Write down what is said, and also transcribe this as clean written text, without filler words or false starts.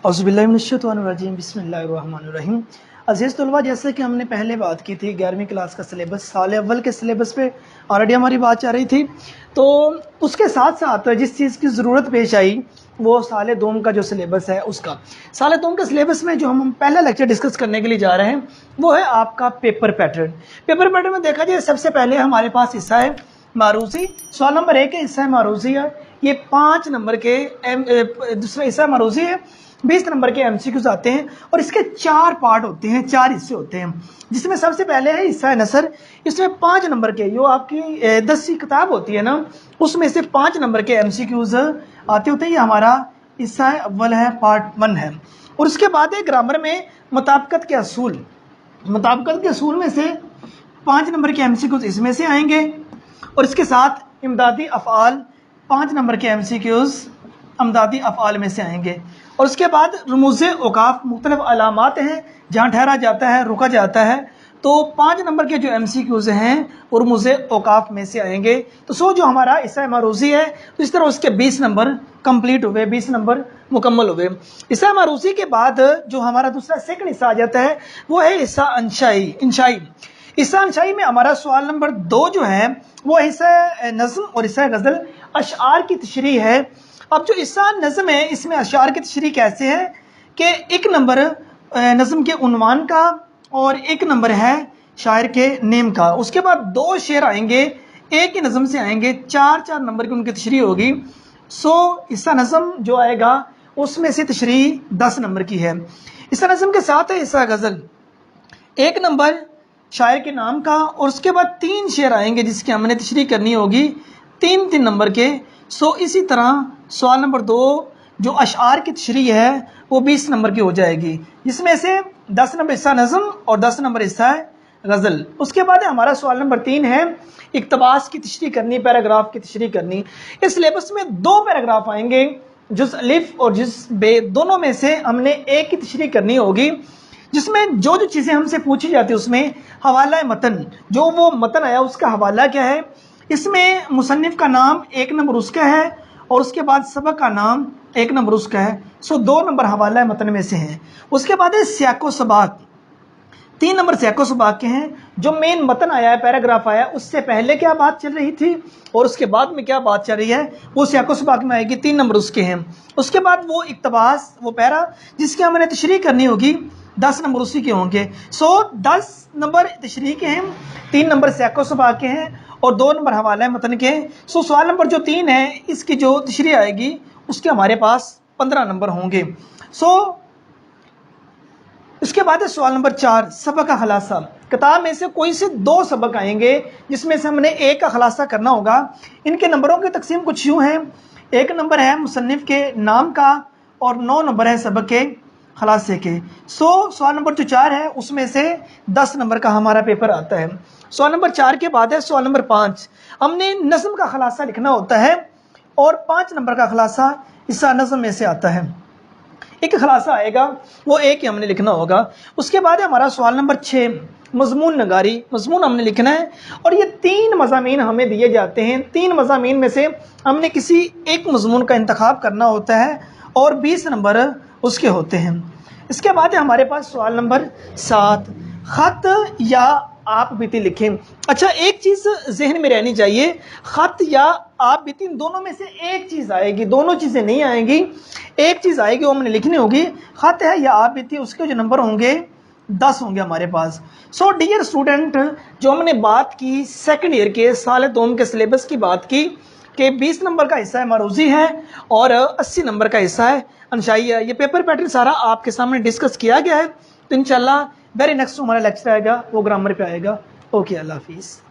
औज़ुबिल्लाहिमिनश्शैतानिर्रजीम बिस्मिल्लाहिर्रहमानिर्रहीम। अज़ीज़ तलबा, जैसे कि हमने पहले बात की थी 11वीं क्लास का सिलेबस, साल अव्वल के सिलेबस पे ऑलरेडी हमारी बात चल रही थी। तो उसके साथ साथ जिस चीज़ की ज़रूरत पेश आई वो साल दोम का जो सिलेबस है उसका। साल दोम के सिलेबस में जो हम पहला लेक्चर डिस्कस करने के लिए जा रहे हैं वो है आपका पेपर पैटर्न। पेपर पैटर्न में देखा जाए सबसे पहले हमारे पास हिस्सा है मारूसी। सवाल नंबर 1 का हिस्सा है मारूसी है, ये 5 नंबर के दूसरा हिस्सा मारूसी है, 20 नंबर के एमसीक्यूज आते हैं और इसके 4 पार्ट होते हैं, 4 हिस्से होते हैं, जिसमें सबसे पहले है हिस्सा नसर। इसमें 5 नंबर के जो आपकी 10 की किताब होती है ना, उसमें से 5 नंबर के एमसीक्यूज आते होते हैं। ये हमारा हिस्सा अव्वल है, पार्ट 1 है। और उसके बाद है ग्रामर में मुताबिकत के असूल। मुताबिकत के असूल में से 5 नंबर के एमसीक्यूज इसमें से आएंगे और इसके साथ इमदादी अफ़आल 5 नंबर के एमसीक्यूज इमदादी अफ़आल में से आएंगे। और उसके बाद रमूज़ औकाफ, मुख्तलिफ अलामात हैं जहाँ ठहरा जाता है, रुका जाता है, तो 5 नंबर के जो एमसीक्यूज हैं वो रमूज़ औकाफ में से आएंगे। तो सो जो हमारा हिस्सा मारूसी है तो इस तरह उसके 20 नंबर कंप्लीट हुए, 20 नंबर मुकम्मल हुए। हिस्सा मारूसी के बाद जो हमारा दूसरा सेकंड हिस्सा आ जाता है वो है हिस्सा इंशाई। हिस्सा अंशाई में हमारा सवाल नंबर 2 जो है वो हिस्सा नज़्म और हिस्सा गज़ल अशआर की तशरीह है। अब जो हिस्सा नज़्म है इसमें अशआर की तशरीह कैसे है कि 1 नंबर नज़्म के उन्वान का और 1 नंबर है शायर के नेम का। उसके बाद 2 शेर आएंगे, एक ही नज़्म से आएंगे, 4 नंबर की उनकी तशरीह होगी। सो हिस्सा नज़्म जो आएगा उसमें से तशरीह 10 नंबर की है। हिस्सा नज़्म के साथ है हिस्सा गज़ल, 1 नंबर शायर के नाम का और उसके बाद 3 शेर आएंगे जिसकी हमने तशरीह करनी होगी 3 नंबर के। सो इसी तरह सवाल नंबर 2 जो अशआर की तशरीह है वो 20 नंबर की हो जाएगी, जिसमें से 10 नंबर हिस्सा नज़्म और 10 नंबर हिस्सा है गज़ल। उसके बाद हमारा सवाल नंबर 3 है इक्तबास की तशरीह करनी, पैराग्राफ की तशरीह करनी। इस सिलेबस में 2 पैराग्राफ आएंगे, जुज़ अलिफ और जुज़ बे, दोनों में से हमने एक की तशरीह करनी होगी, जिसमें जो चीज़ें हमसे पूछी जाती है उसमें हवाला मतन, जो वो मतन आया उसका हवाला क्या है, इसमें मुसन्निफ का नाम 1 नंबर उसका है और उसके बाद सबक का नाम 1 नंबर उसका है। सो 2 नंबर हवाला मतन में से हैं। उसके बाद है सियाको सबाक, 3 नंबर सियाको सबाक के हैं, जो मेन मतन आया है, पैराग्राफ आया, उससे पहले क्या बात चल रही थी और उसके बाद में क्या बात चल रही है वो सियाको सबाक में आएगी, 3 नंबर उसके हैं। उसके बाद वो इक्तबास, वो पैरा जिसकी हमने तशरीह करनी होगी, 10 नंबर उसी के होंगे। सो 10 नंबर तशरीह के हैं, 3 नंबर सियाको सबाक के हैं और 2 नंबर हवाला मतन के हैं। सो सवाल नंबर जो 3 है इसकी जो तशरीह आएगी उसके हमारे पास 15 नंबर होंगे। सो इसके बाद है सवाल नंबर 4 सबक का खलासा। किताब में से कोई से 2 सबक आएंगे जिसमें से हमने एक का खलासा करना होगा। इनके नंबरों की तकसीम कुछ यूँ है, 1 नंबर है मुसन्निफ के नाम का और 9 नंबर है सबक के खलासे के। सो सवाल नंबर जो 4 है उसमें से 10 नंबर का हमारा पेपर आता है। सवाल नंबर 4 के बाद है सवाल नंबर 5, हमने नज़्म का खलासा लिखना होता है और 5 नंबर का खलासा हिस्सा नज़्म में से आता है। एक खलासा आएगा वो एक ही हमने लिखना होगा। उसके बाद है हमारा सवाल नंबर 6 मजमून नगारी, मजमून हमने लिखना है और ये 3 मज़ामीन हमें दिए जाते हैं। 3 मज़ामीन में से हमने किसी एक मजमून का इंतखाब करना होता है और 20 नंबर उसके होते हैं। इसके बाद है हमारे पास सवाल नंबर 7 ख़त या आप बीती लिखें। अच्छा, एक चीज़ जहन में रहनी चाहिए, ख़त या आप बीती दोनों में से एक चीज़ आएगी, दोनों चीज़ें नहीं आएंगी, एक चीज़ आएगी वो हमने लिखनी होगी। ख़त है या आप बीती, उसके जो नंबर होंगे 10 होंगे हमारे पास। सो डियर स्टूडेंट, जो हमने बात की सेकंड ईयर के साल दोम के सिलेबस की बात की कि 20 नंबर का हिस्सा है मारूजी है और 80 नंबर का हिस्सा है अंशाई है। ये पेपर पैटर्न सारा आपके सामने डिस्कस किया गया है। तो इंशाल्लाह वेरी नेक्स्ट हमारा लेक्चर आएगा वो ग्रामर पे आएगा। ओके, अल्लाह हाफिज़।